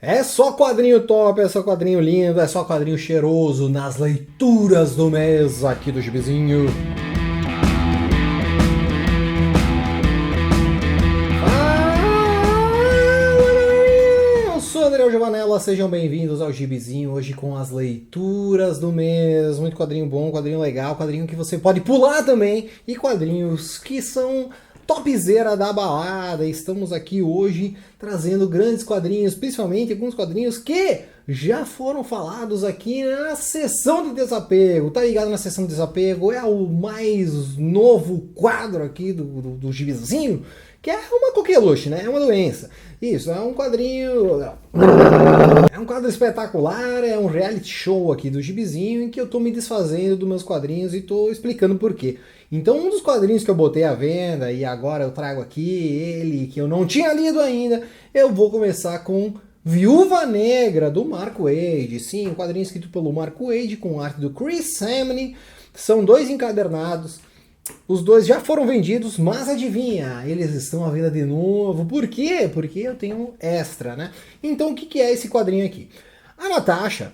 É só quadrinho top, é só quadrinho lindo, é só quadrinho cheiroso nas leituras do mês aqui do Gibizinho. Eu sou Adriel Giovanella, sejam bem-vindos ao Gibizinho, hoje com as leituras do mês. Muito quadrinho bom, quadrinho legal, quadrinho que você pode pular também e quadrinhos que são topzera da balada. Estamos aqui hoje trazendo grandes quadrinhos, principalmente alguns quadrinhos que já foram falados aqui na sessão de desapego. Tá ligado na sessão de desapego? É o mais novo quadro aqui do Gibizinho, que é uma coqueluche, né? É uma doença. Isso, é um quadrinho... É um quadro espetacular, é um reality show aqui do Gibizinho em que eu tô me desfazendo dos meus quadrinhos e tô explicando por quê. Então um dos quadrinhos que eu botei à venda e agora eu trago aqui ele, que eu não tinha lido ainda, eu vou começar com Viúva Negra, do Mark Waid. Sim, um quadrinho escrito pelo Mark Waid com arte do Chris Samney. São dois encadernados. Os dois já foram vendidos, mas adivinha, eles estão à venda de novo. Por quê? Porque eu tenho extra, né? Então o que é esse quadrinho aqui? A Natasha,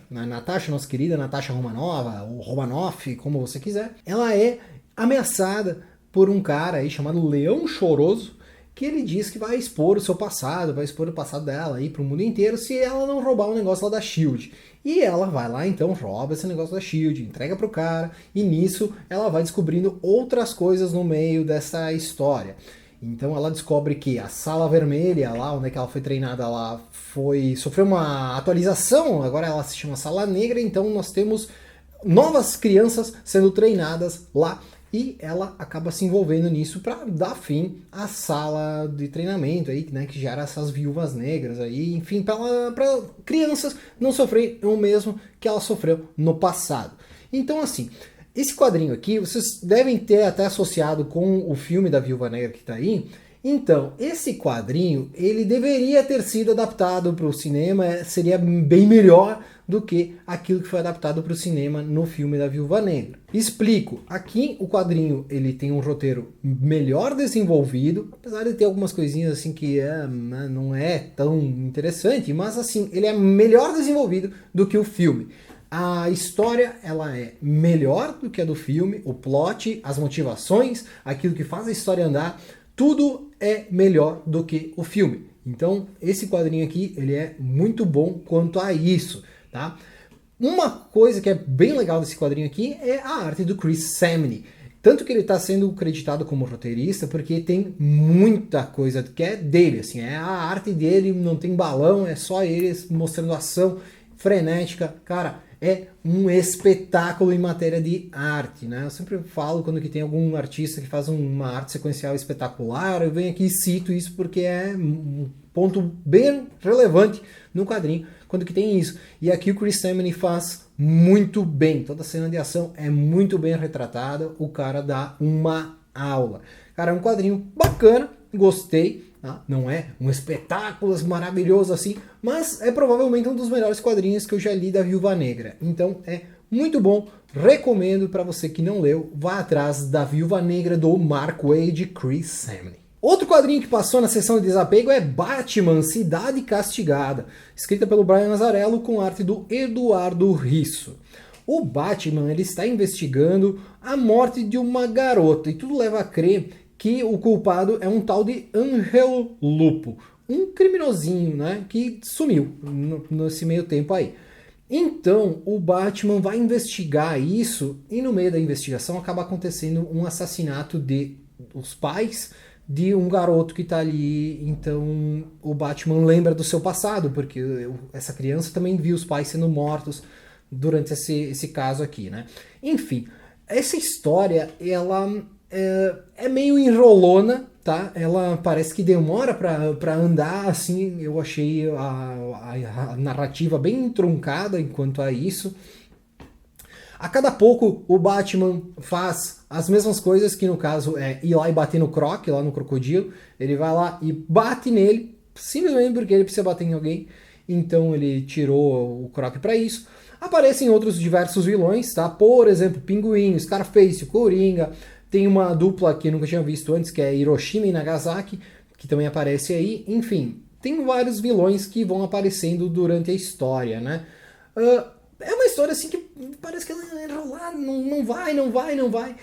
nossa querida Natasha Romanova, ou Romanoff, como você quiser, ela é ameaçada por um cara aí chamado Leão Choroso, que ele diz que vai expor o seu passado, vai expor o passado dela aí pro mundo inteiro se ela não roubar um negócio lá da SHIELD. E ela vai lá então, rouba esse negócio da SHIELD, entrega pro cara, e nisso ela vai descobrindo outras coisas no meio dessa história. Então ela descobre que a Sala Vermelha, lá onde é que ela foi treinada, ela sofreu uma atualização, agora ela se chama Sala Negra, então nós temos novas crianças sendo treinadas lá. E ela acaba se envolvendo nisso para dar fim à sala de treinamento aí, né, que gera essas viúvas negras aí, enfim, para crianças não sofrerem o mesmo que ela sofreu no passado. Então, assim, esse quadrinho aqui vocês devem ter até associado com o filme da Viúva Negra que está aí. Então, esse quadrinho, ele deveria ter sido adaptado para o cinema, seria bem melhor do que aquilo que foi adaptado para o cinema no filme da Viúva Negra. Explico, aqui o quadrinho ele tem um roteiro melhor desenvolvido, apesar de ter algumas coisinhas assim que não é tão interessante, mas assim, ele é melhor desenvolvido do que o filme. A história ela é melhor do que a do filme, o plot, as motivações, aquilo que faz a história andar, tudo é melhor do que o filme. Então esse quadrinho aqui ele é muito bom quanto a isso, tá? Uma coisa que é bem legal desse quadrinho aqui é a arte do Chris Samney. Tanto que ele está sendo creditado como roteirista porque tem muita coisa que é dele, assim, é a arte dele, não tem balão, é só ele mostrando ação frenética, cara. É um espetáculo em matéria de arte, né? Eu sempre falo quando que tem algum artista que faz uma arte sequencial espetacular, eu venho aqui e cito isso porque é um ponto bem relevante no quadrinho, quando que tem isso. E aqui o Chris Samney faz muito bem, toda a cena de ação é muito bem retratada, o cara dá uma aula. Cara, é um quadrinho bacana, gostei. Não é um espetáculo maravilhoso assim, mas é provavelmente um dos melhores quadrinhos que eu já li da Viúva Negra. Então é muito bom, recomendo para você que não leu, vá atrás da Viúva Negra do Mark Waid e Chris Samney. Outro quadrinho que passou na sessão de desapego é Batman, Cidade Castigada, escrita pelo Brian Azzarello com arte do Eduardo Risso. O Batman ele está investigando a morte de uma garota e tudo leva a crer que o culpado é um tal de Angel Lupo, um criminosinho, né, que sumiu nesse meio tempo aí. Então o Batman vai investigar isso e no meio da investigação acaba acontecendo um assassinato de os pais de um garoto que está ali. Então o Batman lembra do seu passado, porque essa criança também viu os pais sendo mortos durante esse caso aqui, né? Enfim, essa história, ela é meio enrolona, tá? Ela parece que demora para andar, assim, eu achei a narrativa bem truncada enquanto a isso. A cada pouco o Batman faz as mesmas coisas, que no caso é ir lá e bater no Croc, lá no crocodilo. Ele vai lá e bate nele, simplesmente porque ele precisa bater em alguém. Então ele tirou o Croc para isso. Aparecem outros diversos vilões, tá? Por exemplo, Pinguim, Scarface, Coringa. Tem uma dupla que eu nunca tinha visto antes, que é Hiroshima e Nagasaki, que também aparece aí. Enfim, tem vários vilões que vão aparecendo durante a história, né? É uma história assim que parece que ela é enrolada, não vai.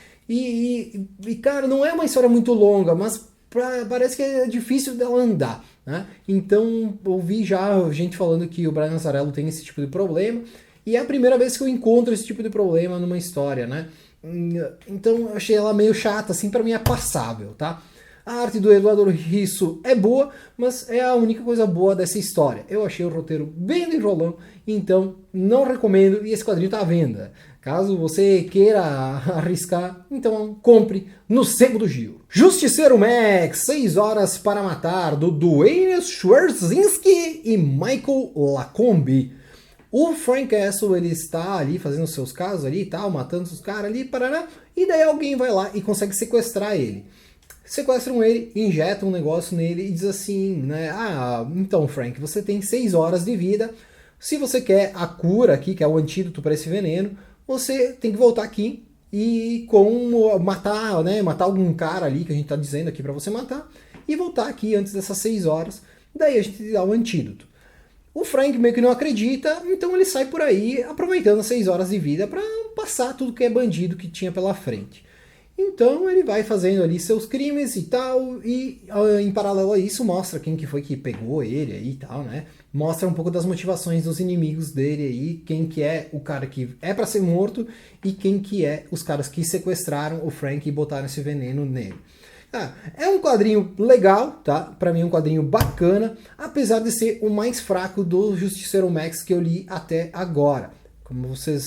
Cara, não é uma história muito longa, mas parece que é difícil dela andar, né? Então, ouvi já gente falando que o Brian Azzarello tem esse tipo de problema, e é a primeira vez que eu encontro esse tipo de problema numa história, né? Então, eu achei ela meio chata, assim, pra mim é passável, tá? A arte do Eduardo Risso é boa, mas é a única coisa boa dessa história. Eu achei o roteiro bem enrolão, então não recomendo, e esse quadrinho tá à venda. Caso você queira arriscar, então compre no Sebo do Gil. Justiceiro Max, 6 horas para matar, do Duane Schwarzinski e Michael Lacombe. O Frank Castle, ele está ali fazendo seus casos ali e tal, matando os caras ali, paraná, e daí alguém vai lá e consegue sequestrar ele. Sequestram ele, injetam um negócio nele e diz assim, né? Ah, então Frank, você tem 6 horas de vida. Se você quer a cura aqui, que é o antídoto para esse veneno, você tem que voltar aqui e matar, né? Matar algum cara ali que a gente tá dizendo aqui para você matar e voltar aqui antes dessas 6 horas. Daí a gente dá o antídoto. O Frank meio que não acredita, então ele sai por aí aproveitando as 6 horas de vida para passar tudo que é bandido que tinha pela frente. Então ele vai fazendo ali seus crimes e tal, e em paralelo a isso mostra quem que foi que pegou ele aí e tal, né? Mostra um pouco das motivações dos inimigos dele aí, quem que é o cara que é para ser morto e quem que é os caras que sequestraram o Frank e botaram esse veneno nele. É um quadrinho legal, tá? Pra mim é um quadrinho bacana, apesar de ser o mais fraco do Justiceiro Max que eu li até agora. Como se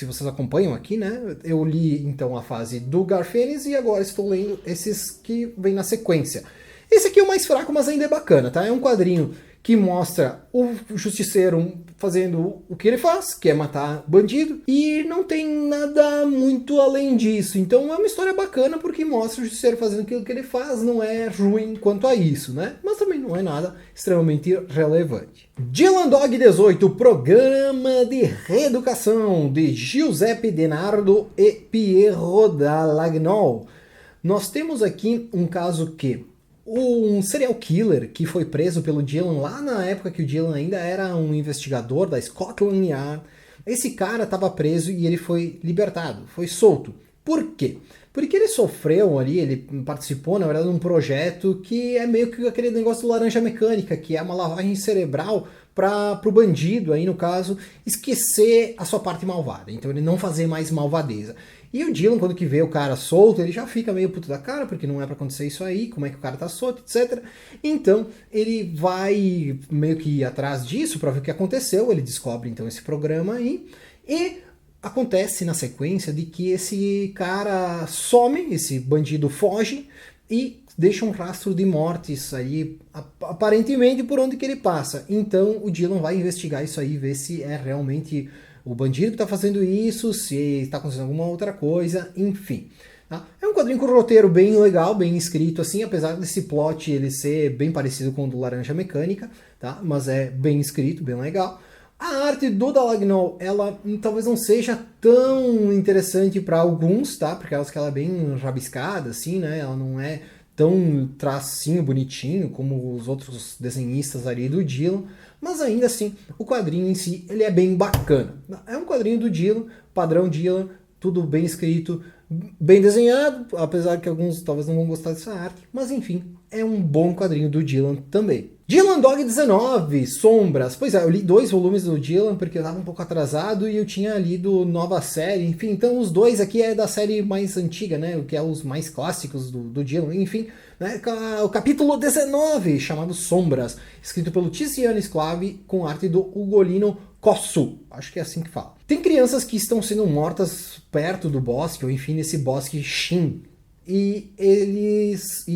vocês acompanham aqui, né? Eu li então a fase do Garfênis e agora estou lendo esses que vêm na sequência. Esse aqui é o mais fraco, mas ainda é bacana, tá? É um quadrinho que mostra o Justiceiro fazendo o que ele faz, que é matar bandido, e não tem nada muito além disso. Então é uma história bacana porque mostra o Justiceiro fazendo aquilo que ele faz, não é ruim quanto a isso, né? Mas também não é nada extremamente relevante. Dylan Dog 18, Programa de Reeducação, de Giuseppe Denardo e Piero Dallagnol. Nós temos aqui um caso que um serial killer que foi preso pelo Dylan lá na época que o Dylan ainda era um investigador da Scotland Yard. Esse cara estava preso e ele foi libertado, foi solto. Por quê? Porque ele sofreu ali, ele participou, na verdade, de um projeto que é meio que aquele negócio do laranja mecânica, que é uma lavagem cerebral para o bandido, aí no caso, esquecer a sua parte malvada. Então ele não fazer mais malvadeza. E o Dylan, quando que vê o cara solto, ele já fica meio puto da cara, porque não é pra acontecer isso aí, como é que o cara tá solto, etc. Então, ele vai meio que ir atrás disso pra ver o que aconteceu, ele descobre então esse programa aí, e acontece na sequência de que esse cara some, esse bandido foge, e deixa um rastro de mortes aí, aparentemente por onde que ele passa. Então, o Dylan vai investigar isso aí, ver se é realmente o bandido que está fazendo isso, se está acontecendo alguma outra coisa, enfim. Tá? É um quadrinho com um roteiro bem legal, bem escrito, assim, apesar desse plot ele ser bem parecido com o do Laranja Mecânica, tá? Mas é bem escrito, bem legal. A arte do Dallagnol, ela talvez não seja tão interessante para alguns, tá? Porque ela é bem rabiscada, assim, né? Ela não é tão tracinho bonitinho como os outros desenhistas ali do Dylan, mas ainda assim, o quadrinho em si, ele é bem bacana. É um quadrinho do Dylan, padrão Dylan, tudo bem escrito, bem desenhado, apesar que alguns talvez não vão gostar dessa arte, mas enfim, é um bom quadrinho do Dylan também. Dylan Dog 19, Sombras. Pois é, eu li 2 volumes do Dylan porque eu estava um pouco atrasado e eu tinha lido nova série, enfim, então os 2 aqui é da série mais antiga, né, o que é os mais clássicos do Dylan, enfim, né, o capítulo 19, chamado Sombras, escrito pelo Tiziano Sclavi com arte do Ugolino Kossu, acho que é assim que fala. Tem crianças que estão sendo mortas perto do bosque, ou enfim, nesse bosque Shin. E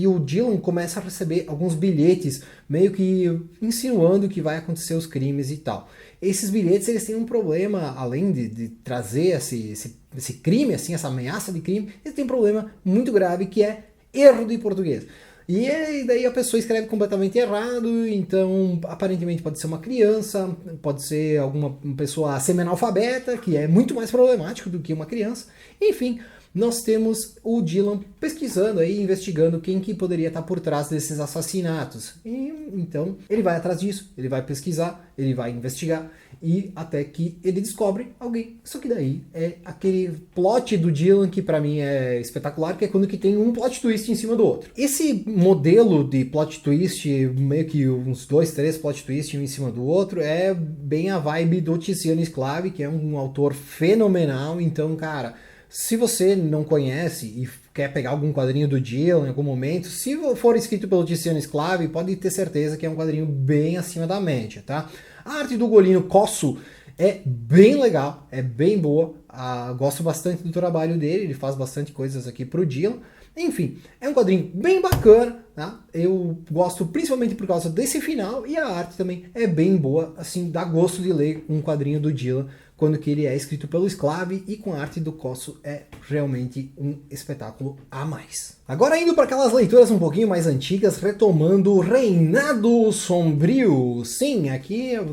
o Dylan começa a receber alguns bilhetes, meio que insinuando que vai acontecer os crimes e tal. Esses bilhetes eles têm um problema, além de trazer esse crime, assim, essa ameaça de crime, eles têm um problema muito grave que é erro de português. E daí a pessoa escreve completamente errado, então aparentemente pode ser uma criança, pode ser alguma pessoa semi-analfabeta, que é muito mais problemático do que uma criança, enfim. nós temos o Dylan pesquisando aí, investigando quem que poderia estar por trás desses assassinatos. E, então ele vai atrás disso, ele vai pesquisar, ele vai investigar e até que ele descobre alguém. Só que daí é aquele plot do Dylan que pra mim é espetacular, que é quando que tem um plot twist em cima do outro. Esse modelo de plot twist, meio que uns 2, 3 plot twists um em cima do outro, é bem a vibe do Tiziano Sclavi, que é um autor fenomenal. Então, cara, se você não conhece e quer pegar algum quadrinho do Dylan em algum momento, se for escrito pelo Tiziano Sclavi, pode ter certeza que é um quadrinho bem acima da média, tá? A arte do Golino Cosso é bem legal, é bem boa, gosto bastante do trabalho dele, ele faz bastante coisas aqui pro Dylan. Enfim, é um quadrinho bem bacana, tá? Eu gosto principalmente por causa desse final, e a arte também é bem boa, assim, dá gosto de ler um quadrinho do Dylan quando que ele é escrito pelo Sclavi, e com a arte do Cosso é realmente um espetáculo a mais. Agora indo para aquelas leituras um pouquinho mais antigas, retomando Reinado Sombrio. Sim, aqui eu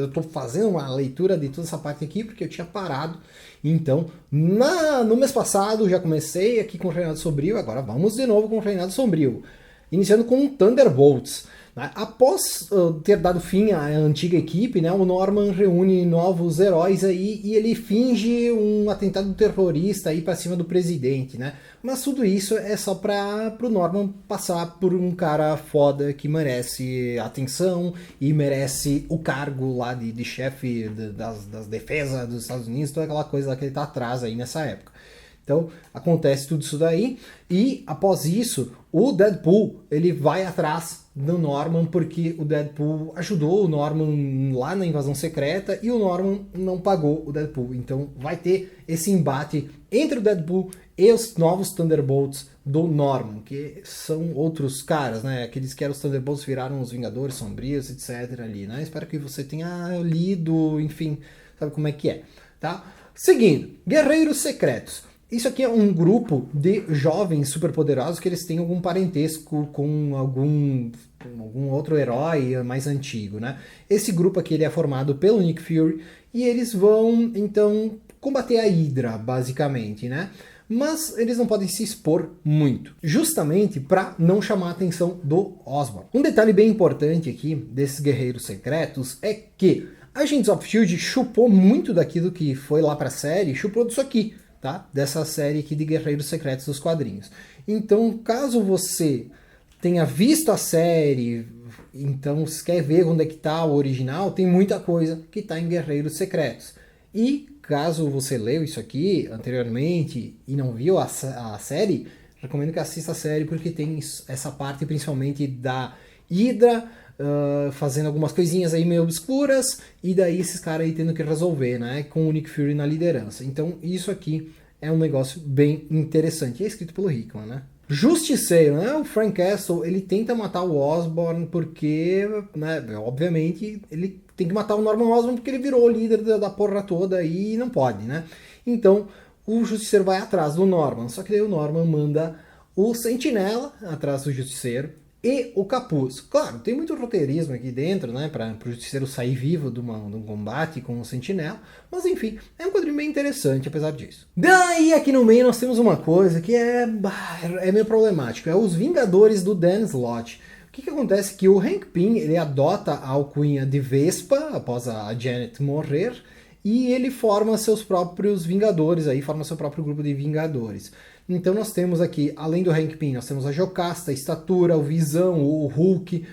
estou fazendo uma leitura de toda essa parte aqui porque eu tinha parado. Então, no mês passado já comecei aqui com o Reinado Sombrio, agora vamos de novo com o Reinado Sombrio. Iniciando com Thunderbolts. Após ter dado fim à antiga equipe, né, o Norman reúne novos heróis aí e ele finge um atentado terrorista aí para cima do presidente, né? Mas tudo isso é só para o Norman passar por um cara foda que merece atenção e merece o cargo lá de chefe das defesas dos Estados Unidos, toda aquela coisa lá que ele tá atrás aí nessa época. Então, acontece tudo isso daí, e após isso, o Deadpool, ele vai atrás do Norman, porque o Deadpool ajudou o Norman lá na invasão secreta, e o Norman não pagou o Deadpool. Então, vai ter esse embate entre o Deadpool e os novos Thunderbolts do Norman, que são outros caras, né? Aqueles que eram os Thunderbolts viraram os Vingadores Sombrios, etc. ali, né? Espero que você tenha lido, enfim, sabe como é que é, tá? Seguindo, Guerreiros Secretos. Isso aqui é um grupo de jovens superpoderosos que eles têm algum parentesco com algum outro herói mais antigo, né? Esse grupo aqui ele é formado pelo Nick Fury e eles vão, então, combater a Hydra, basicamente, né? Mas eles não podem se expor muito, justamente para não chamar a atenção do Osborn. Um detalhe bem importante aqui desses Guerreiros Secretos é que Agents of S.H.I.E.L.D. chupou muito daquilo que foi lá para a série, chupou disso aqui. Tá? Dessa série aqui de Guerreiros Secretos dos quadrinhos. Então, caso você tenha visto a série, então se quer ver onde é que tá o original, tem muita coisa que tá em Guerreiros Secretos. E caso você leu isso aqui anteriormente e não viu a série, recomendo que assista a série porque tem essa parte principalmente da Hydra fazendo algumas coisinhas aí meio obscuras, e daí esses caras aí tendo que resolver, né, com o Nick Fury na liderança. Então isso aqui é um negócio bem interessante. É escrito pelo Hickman, né? Justiceiro, né? O Frank Castle, ele tenta matar o Osborn porque, né, obviamente, ele tem que matar o Norman Osborn porque ele virou o líder da porra toda e não pode, né? Então o Justiceiro vai atrás do Norman, só que daí o Norman manda o Sentinela atrás do Justiceiro e o Capuz. Claro, tem muito roteirismo aqui dentro, né, para o Justiceiro sair vivo de um combate com o Sentinela, mas enfim, é um quadrinho bem interessante apesar disso. Daí aqui no meio nós temos uma coisa que é meio problemático, é os Vingadores do Dan Slott. O que acontece é que o Hank Pym, ele adota a alcunha de Vespa após a Janet morrer, e ele forma seus próprios Vingadores, aí forma seu próprio grupo de Vingadores. Então nós temos aqui, além do Hank Pym, nós temos a Jocasta, a Estatura, o Visão, o Hulk,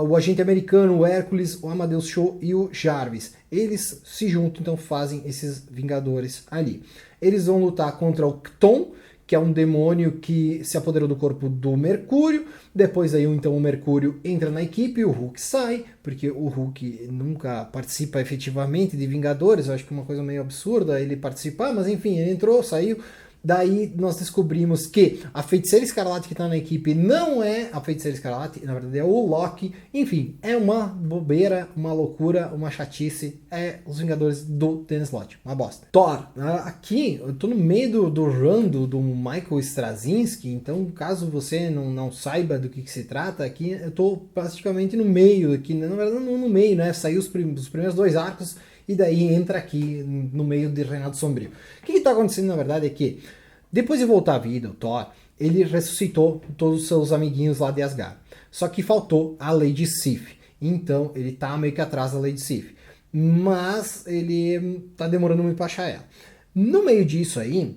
o Agente Americano, o Hércules, o Amadeus Cho e o Jarvis. Eles se juntam, então fazem esses Vingadores ali. Eles vão lutar contra o Kton, que é um demônio que se apoderou do corpo do Mercúrio. Depois aí então o Mercúrio entra na equipe e o Hulk sai, porque o Hulk nunca participa efetivamente de Vingadores. Eu acho que é uma coisa meio absurda ele participar, mas enfim, ele entrou, saiu. Daí nós descobrimos que a Feiticeira Escarlate que está na equipe não é a Feiticeira Escarlate, na verdade é o Loki. Enfim, é uma bobeira, uma loucura, uma chatice. É os Vingadores do Dan Slott, uma bosta. Thor, aqui eu tô no meio do run do Michael Straczynski, então caso você não saiba do que se trata, aqui eu tô praticamente no meio, aqui, na verdade não no meio, né? Saiu os primeiros 2 arcos, e daí entra aqui no meio de Reinado Sombrio. O que está acontecendo, na verdade, é que Depois de voltar à vida, o Thor, ele ressuscitou todos os seus amiguinhos lá de Asgard. Só que faltou a Lady Sif. Então ele tá meio que atrás da Lady Sif. Mas ele tá demorando muito pra achar ela. No meio disso aí,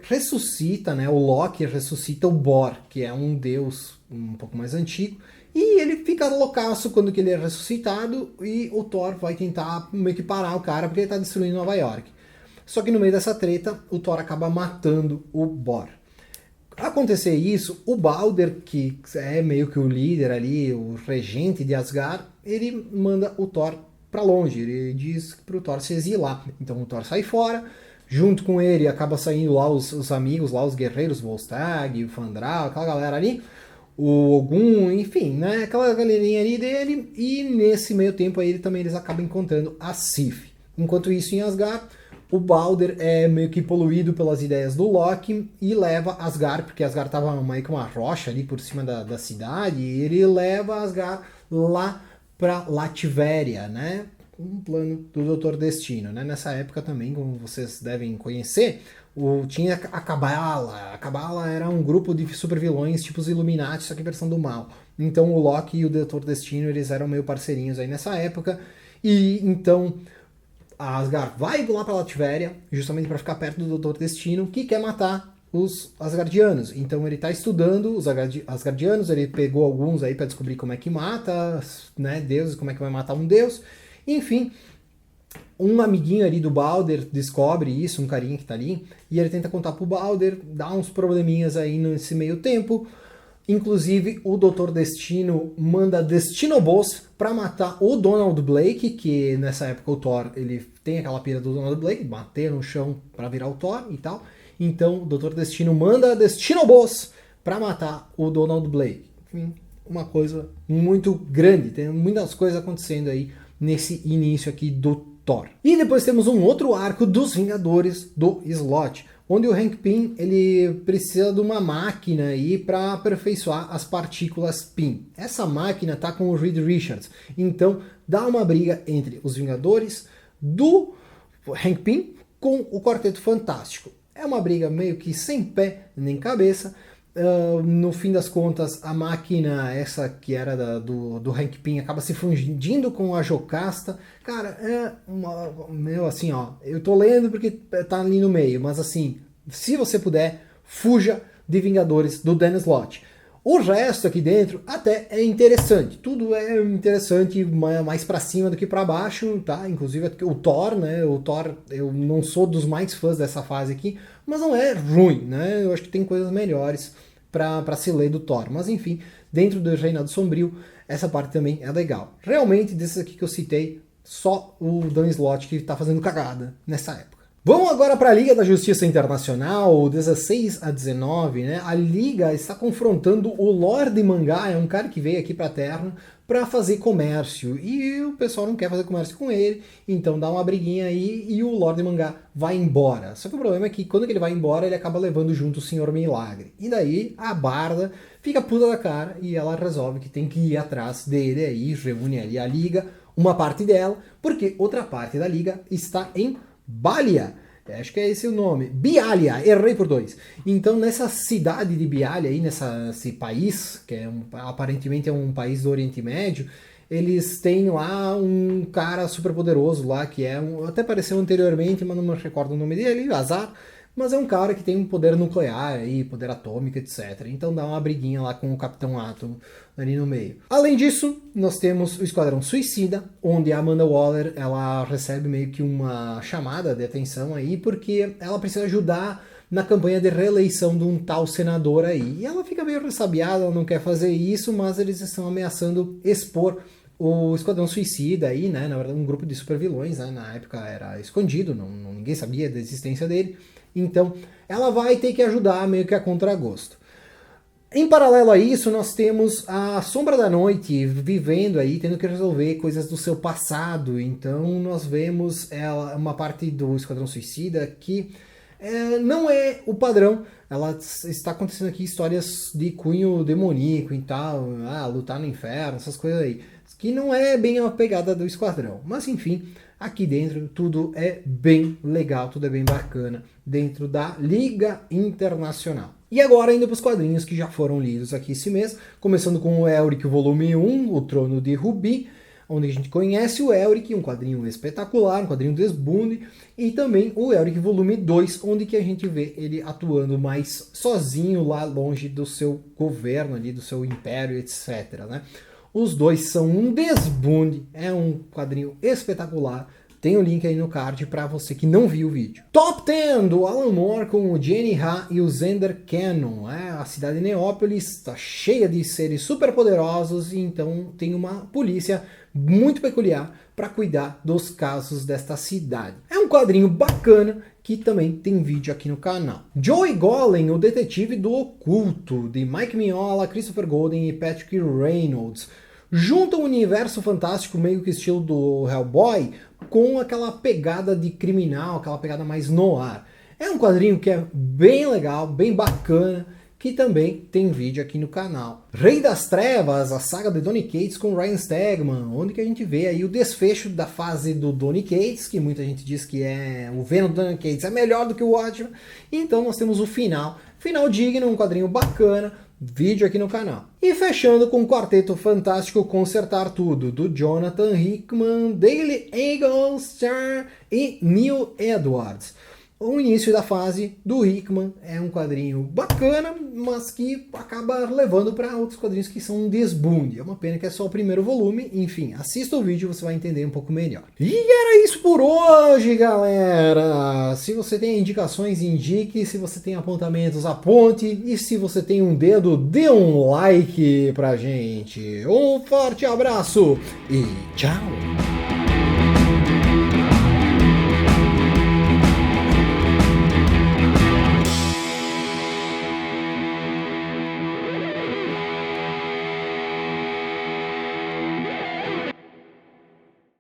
ressuscita, né? O Loki ressuscita o Bor, que é um deus um pouco mais antigo. E ele fica loucaço quando que ele é ressuscitado e o Thor vai tentar meio que parar o cara porque ele tá destruindo Nova York. Só que no meio dessa treta, o Thor acaba matando o Bor. Acontecer isso, o Balder, que é meio que o líder ali, o regente de Asgard, ele manda o Thor pra longe, ele diz pro Thor se exilar. Então o Thor sai fora, junto com ele acaba saindo lá os amigos, lá os guerreiros, o Volstagg, o Fandral, aquela galera ali, o Ogum, enfim, né, aquela galerinha ali dele, e nesse meio tempo aí eles acabam encontrando a Sif. Enquanto isso, em Asgard, o Balder é meio que poluído pelas ideias do Loki e leva Asgard, porque Asgard tava meio que uma rocha ali por cima da cidade, e ele leva Asgard lá pra Latvéria, né? Um plano do Dr. Destino, né? Nessa época também, como vocês devem conhecer, tinha a Cabala. A Cabala era um grupo de super vilões, tipo os Illuminati, só que versão do mal. Então o Loki e o Dr. Destino, eles eram meio parceirinhos aí nessa época, e então a Asgard vai lá pra Latvéria, justamente para ficar perto do Dr. Destino, que quer matar os Asgardianos. Então ele tá estudando os Asgardianos, ele pegou alguns aí para descobrir como é que mata, né, deuses, como é que vai matar um deus. Enfim, um amiguinho ali do Balder descobre isso, um carinha que tá ali, e ele tenta contar pro Balder, dá uns probleminhas aí nesse meio tempo. Inclusive, o Dr. Destino manda Destinobos para matar o Donald Blake, que nessa época o Thor ele tem aquela pira do Donald Blake, bater no chão para virar o Thor e tal. Então, o Dr. Destino manda Destinobos para matar o Donald Blake. Enfim, uma coisa muito grande, tem muitas coisas acontecendo aí nesse início aqui do Thor. E depois temos um outro arco dos Vingadores do Slott, onde o Hank Pym ele precisa de uma máquina aí para aperfeiçoar as partículas Pym. Essa máquina tá com o Reed Richards, então dá uma briga entre os Vingadores do Hank Pym com o Quarteto Fantástico. É uma briga meio que sem pé nem cabeça. No fim das contas, a máquina, essa que era do Hank Pym, acaba se fundindo com a Jocasta. Cara, meu, assim, ó, eu tô lendo porque tá ali no meio, mas assim, se você puder, fuja de Vingadores do Dan Slott. O resto aqui dentro até é interessante, tudo é interessante, mais pra cima do que pra baixo, tá? Inclusive o Thor, né? O Thor, eu não sou dos mais fãs dessa fase aqui, mas não é ruim, né? Eu acho que tem coisas melhores pra se ler do Thor. Mas enfim, dentro do Reinado Sombrio, essa parte também é legal. Realmente, desses aqui que eu citei, só o Dan Slott que tá fazendo cagada nessa época. Vamos agora para a Liga da Justiça Internacional, 16 a 19, né? A Liga está confrontando o Lorde Mangá, é um cara que veio aqui para a Terra para fazer comércio, e o pessoal não quer fazer comércio com ele, então dá uma briguinha aí e o Lorde Mangá vai embora. Só que o problema é que quando ele vai embora, ele acaba levando junto o Senhor Milagre. E daí a Barda fica puta da cara e ela resolve que tem que ir atrás dele aí, reúne ali a Liga, uma parte dela, porque outra parte da Liga está em Balia, acho que é esse o nome, Bialya, errei por 2. Então nessa cidade de Bialya aí, nesse país, que aparentemente é um país do Oriente Médio, eles têm lá um cara super poderoso lá, que até apareceu anteriormente, mas não me recordo o nome dele, azar, mas é um cara que tem um poder nuclear aí, poder atômico, etc. Então dá uma briguinha lá com o Capitão Átomo ali no meio. Além disso, nós temos o Esquadrão Suicida, onde a Amanda Waller, ela recebe meio que uma chamada de atenção aí, porque ela precisa ajudar na campanha de reeleição de um tal senador aí. E ela fica meio ressabiada, ela não quer fazer isso, mas eles estão ameaçando expor o Esquadrão Suicida aí, né? Na verdade, um grupo de super vilões, né? Na época era escondido, ninguém sabia da existência dele. Então, ela vai ter que ajudar meio que a contragosto. Em paralelo a isso, nós temos a Sombra da Noite vivendo aí, tendo que resolver coisas do seu passado. Então, nós vemos uma parte do Esquadrão Suicida que não é o padrão. Ela está acontecendo aqui histórias de cunho demoníaco e tal, lutar no inferno, essas coisas aí. que não é bem a pegada do Esquadrão. Mas enfim, aqui dentro tudo é bem legal, tudo é bem bacana dentro da Liga Internacional. E agora indo para os quadrinhos que já foram lidos aqui esse mês, começando com o Elric volume 1, O Trono de Rubi, onde a gente conhece o Elric, um quadrinho espetacular, um quadrinho desbunde, e também o Elric volume 2, onde que a gente vê ele atuando mais sozinho lá longe do seu governo ali, do seu império, etc, né? Os dois são um desbunde, é um quadrinho espetacular. Tem o link aí no card para você que não viu o vídeo. Top 10 do Alan Moore com o Jenny Ha e o Zender Cannon. A cidade de Neópolis está cheia de seres super poderosos e então tem uma polícia muito peculiar para cuidar dos casos desta cidade. É um quadrinho bacana que também tem vídeo aqui no canal. Joey Golem, o detetive do oculto, de Mike Mignola, Christopher Golden e Patrick Reynolds. Junta um universo fantástico meio que estilo do Hellboy com aquela pegada de criminal, aquela pegada mais noir. É um quadrinho que é bem legal, bem bacana, que também tem vídeo aqui no canal. Rei das Trevas, a saga de Donny Cates com Ryan Stegman, onde que a gente vê aí o desfecho da fase do Donny Cates, que muita gente diz que é o Venom do Donny Cates é melhor do que o Watchmen. Então nós temos o final digno, um quadrinho bacana, vídeo aqui no canal. E fechando com o Quarteto Fantástico Consertar Tudo, do Jonathan Hickman, Daily Eagle Star e Neil Edwards. O início da fase do Hickman é um quadrinho bacana, mas que acaba levando para outros quadrinhos que são um desbunde. É uma pena que é só o primeiro volume. Enfim, assista o vídeo e você vai entender um pouco melhor. E era isso por hoje, galera! Se você tem indicações, indique. Se você tem apontamentos, aponte. E se você tem um dedo, dê um like pra gente. Um forte abraço e tchau!